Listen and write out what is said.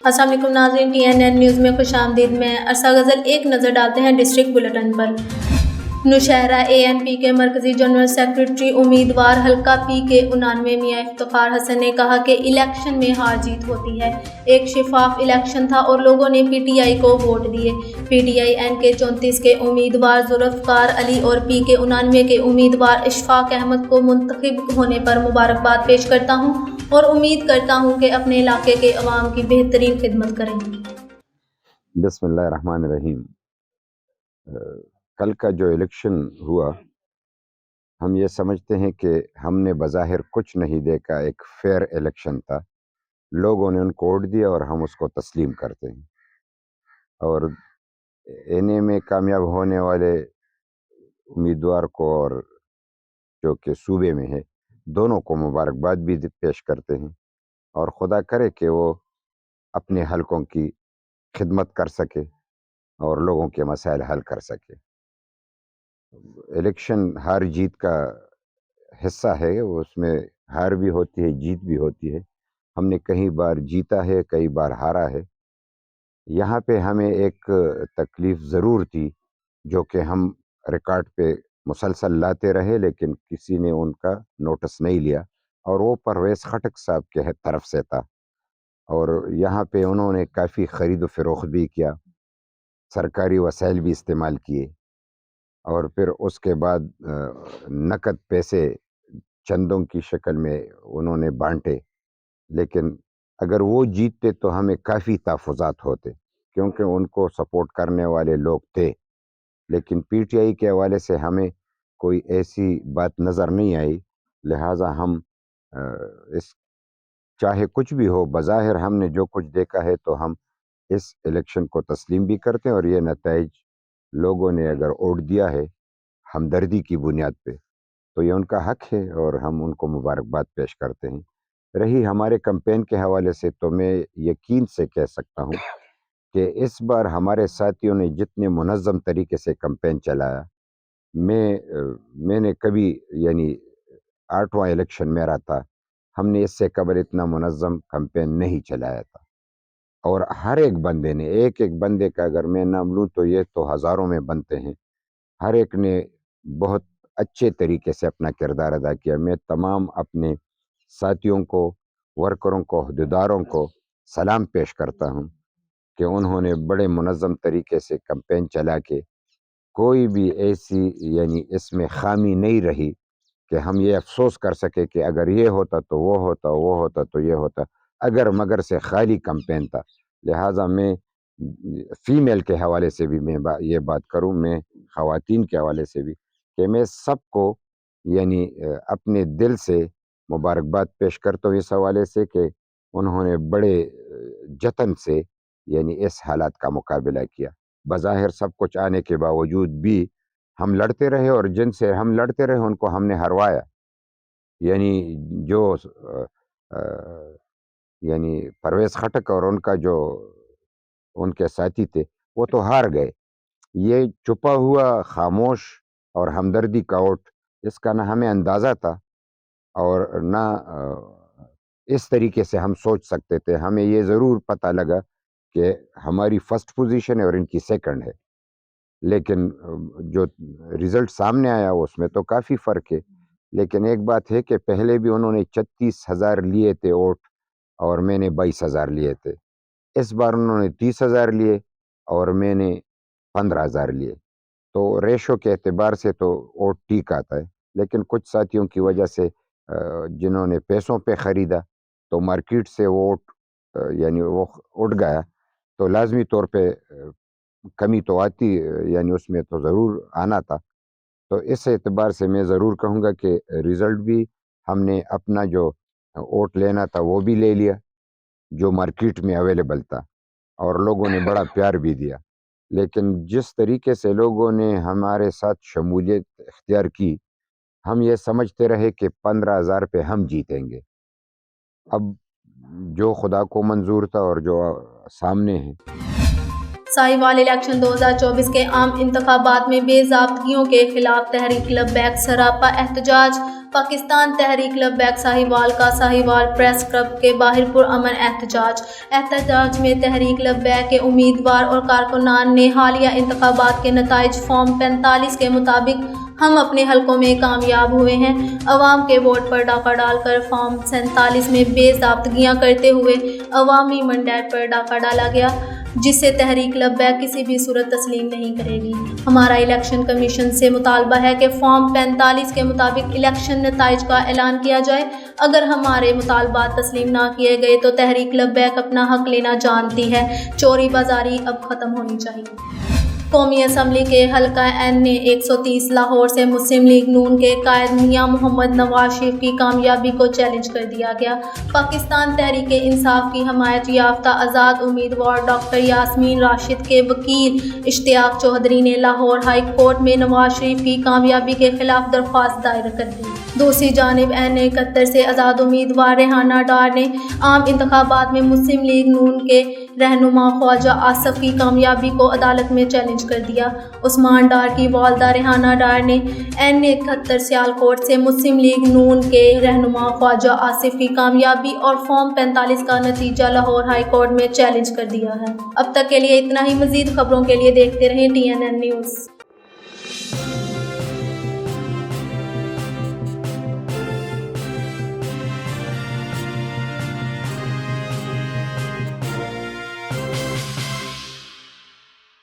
السلام علیکم ناظرین، TNN نیوز میں خوش آمدید۔ میں عرصہ غزل۔ ایک نظر ڈالتے ہیں ڈسٹرکٹ بلیٹن پر۔ نوشہرہ ANP کے مرکزی جنرل سیکریٹری امیدوار حلقہ P کے 99 میاں افتخار حسن نے کہا کہ الیکشن میں ہار جیت ہوتی ہے۔ ایک شفاف الیکشن تھا اور لوگوں نے PTI کو ووٹ دیے۔ PTI N کے 34 کے امیدوار ذوالفقار علی اور P کے 99 کے امیدوار اشفاق احمد کو منتخب ہونے پر مبارکباد پیش کرتا ہوں اور امید کرتا ہوں کہ اپنے علاقے کے عوام کی بہترین خدمت کریں گے۔ بسم اللہ الرحمن الرحیم۔ کل کا جو الیکشن ہوا، ہم یہ سمجھتے ہیں کہ ہم نے بظاہر کچھ نہیں دیکھا، ایک فیئر الیکشن تھا۔ لوگوں نے ان کو ووٹ دیا اور ہم اس کو تسلیم کرتے ہیں، اور NA میں کامیاب ہونے والے امیدوار کو اور جو کہ صوبے میں ہے، دونوں کو مبارکباد بھی پیش کرتے ہیں، اور خدا کرے کہ وہ اپنے حلقوں کی خدمت کر سکے اور لوگوں کے مسائل حل کر سکے۔ الیکشن ہار جیت کا حصہ ہے، اس میں ہار بھی ہوتی ہے، جیت بھی ہوتی ہے۔ ہم نے کئی بار جیتا ہے، کئی بار ہارا ہے۔ یہاں پہ ہمیں ایک تکلیف ضرور تھی جو کہ ہم ریکارڈ پہ مسلسل لاتے رہے، لیکن کسی نے ان کا نوٹس نہیں لیا، اور وہ پرویز خٹک صاحب کے طرف سے تھا۔ اور یہاں پہ انہوں نے کافی خرید و فروخت بھی کیا، سرکاری وسائل بھی استعمال کیے، اور پھر اس کے بعد نقد پیسے چندوں کی شکل میں انہوں نے بانٹے۔ لیکن اگر وہ جیتتے تو ہمیں کافی تحفظات ہوتے، کیونکہ ان کو سپورٹ کرنے والے لوگ تھے۔ لیکن PTI کے حوالے سے ہمیں کوئی ایسی بات نظر نہیں آئی، لہٰذا ہم اس چاہے کچھ بھی ہو، بظاہر ہم نے جو کچھ دیکھا ہے تو ہم اس الیکشن کو تسلیم بھی کرتے ہیں، اور یہ نتائج لوگوں نے اگر ووٹ دیا ہے ہمدردی کی بنیاد پہ تو یہ ان کا حق ہے، اور ہم ان کو مبارکباد پیش کرتے ہیں۔ رہی ہمارے کمپین کے حوالے سے، تو میں یقین سے کہہ سکتا ہوں کہ اس بار ہمارے ساتھیوں نے جتنے منظم طریقے سے کمپین چلایا، میں نے کبھی، یعنی 8واں الیکشن میرا تھا، ہم نے اس سے قبل اتنا منظم کمپین نہیں چلایا تھا۔ اور ہر ایک بندے نے، ایک بندے کا اگر میں نام لوں تو یہ تو ہزاروں میں بنتے ہیں، ہر ایک نے بہت اچھے طریقے سے اپنا کردار ادا کیا۔ میں تمام اپنے ساتھیوں کو، ورکروں کو، عہدیداروں کو سلام پیش کرتا ہوں کہ انہوں نے بڑے منظم طریقے سے کمپین چلا کے کوئی بھی ایسی، یعنی اس میں خامی نہیں رہی کہ ہم یہ افسوس کر سکے کہ اگر یہ ہوتا تو وہ ہوتا، وہ ہوتا تو یہ ہوتا۔ اگر مگر سے خالی کمپین تھا۔ لہٰذا میں فیمیل کے حوالے سے بھی میں یہ بات کروں، میں خواتین کے حوالے سے بھی، کہ میں سب کو یعنی اپنے دل سے مبارکباد پیش کرتا ہوں اس حوالے سے کہ انہوں نے بڑے جتن سے یعنی اس حالات کا مقابلہ کیا۔ بظاہر سب کچھ آنے کے باوجود بھی ہم لڑتے رہے، اور جن سے ہم لڑتے رہے ان کو ہم نے ہروایا۔ یعنی جو یعنی پرویز خٹک اور ان کا جو ان کے ساتھی تھے، وہ تو ہار گئے۔ یہ چھپا ہوا خاموش اور ہمدردی کا ووٹ، اس کا نہ ہمیں اندازہ تھا اور نہ اس طریقے سے ہم سوچ سکتے تھے۔ ہمیں یہ ضرور پتہ لگا کہ ہماری فرسٹ پوزیشن ہے اور ان کی سیکنڈ ہے، لیکن جو رزلٹ سامنے آیا اس میں تو کافی فرق ہے۔ لیکن ایک بات ہے کہ پہلے بھی انہوں نے 36,000 لیے تھے ووٹ اور میں نے 22,000 لیے تھے۔ اس بار انہوں نے 30,000 لیے اور میں نے 15,000 لیے، تو ریشو کے اعتبار سے تو ووٹ ٹھیک آتا ہے۔ لیکن کچھ ساتھیوں کی وجہ سے جنہوں نے پیسوں پہ خریدا تو مارکیٹ سے ووٹ یعنی وہ اٹھ گیا، تو لازمی طور پہ کمی تو آتی، یعنی اس میں تو ضرور آنا تھا۔ تو اس اعتبار سے میں ضرور کہوں گا کہ رزلٹ بھی ہم نے اپنا جو ووٹ لینا تھا وہ بھی لے لیا جو مارکیٹ میں اویلیبل تھا، اور لوگوں نے بڑا پیار بھی دیا۔ لیکن جس طریقے سے لوگوں نے ہمارے ساتھ شمولیت اختیار کی، ہم یہ سمجھتے رہے کہ 15,000 پہ ہم جیتیں گے۔ اب جو خدا کو منظور تھا اور جو سامنے ہے۔ ساہیوال الیکشن 2024 کے عام انتخابات میں بے ضابطگیوں کے خلاف تحریک لبیک سراپا احتجاج۔ پاکستان تحریک لبیک ساہیوال کا ساہیوال پریس کلب کے باہر پرامن احتجاج میں تحریک لبیک کے امیدوار اور کارکنان نے حالیہ انتخابات کے نتائج فارم 45 کے مطابق ہم اپنے حلقوں میں کامیاب ہوئے ہیں۔ عوام کے ووٹ پر ڈاکہ ڈال کر فارم 47 میں بے ضابطگیاں کرتے ہوئے عوامی مینڈیٹ پر ڈاکہ ڈالا گیا، جسے تحریک لبیک کسی بھی صورت تسلیم نہیں کرے گی۔ ہمارا الیکشن کمیشن سے مطالبہ ہے کہ فارم 45 کے مطابق الیکشن نتائج کا اعلان کیا جائے۔ اگر ہمارے مطالبات تسلیم نہ کیے گئے تو تحریک لبیک اپنا حق لینا جانتی ہے۔ چوری بازاری اب ختم ہونی چاہیے۔ قومی اسمبلی کے حلقہ این اے 130 لاہور سے مسلم لیگ نون کے قائد میاں محمد نواز شریف کی کامیابی کو چیلنج کر دیا گیا۔ پاکستان تحریک انصاف کی حمایت یافتہ آزاد امیدوار ڈاکٹر یاسمین راشد کے وکیل اشتیاق چودھری نے لاہور ہائی کورٹ میں نواز شریف کی کامیابی کے خلاف درخواست دائر کر دی۔ دوسری جانب این اے 71 سے آزاد امیدوار ریحانہ ڈار نے عام انتخابات میں مسلم لیگ نون کے رہنما خواجہ آصف کی کامیابی کو عدالت میں چیلنج کر دیا۔ عثمان ڈار کی والدہ ریحانہ ڈار نے این اے 71 سیالکوٹ سے مسلم لیگ نون کے رہنما خواجہ آصف کی کامیابی اور فارم 45 کا نتیجہ لاہور ہائی کورٹ میں چیلنج کر دیا ہے۔ اب تک کے لیے اتنا ہی۔ مزید خبروں کے لیے دیکھتے رہیں TNN نیوز۔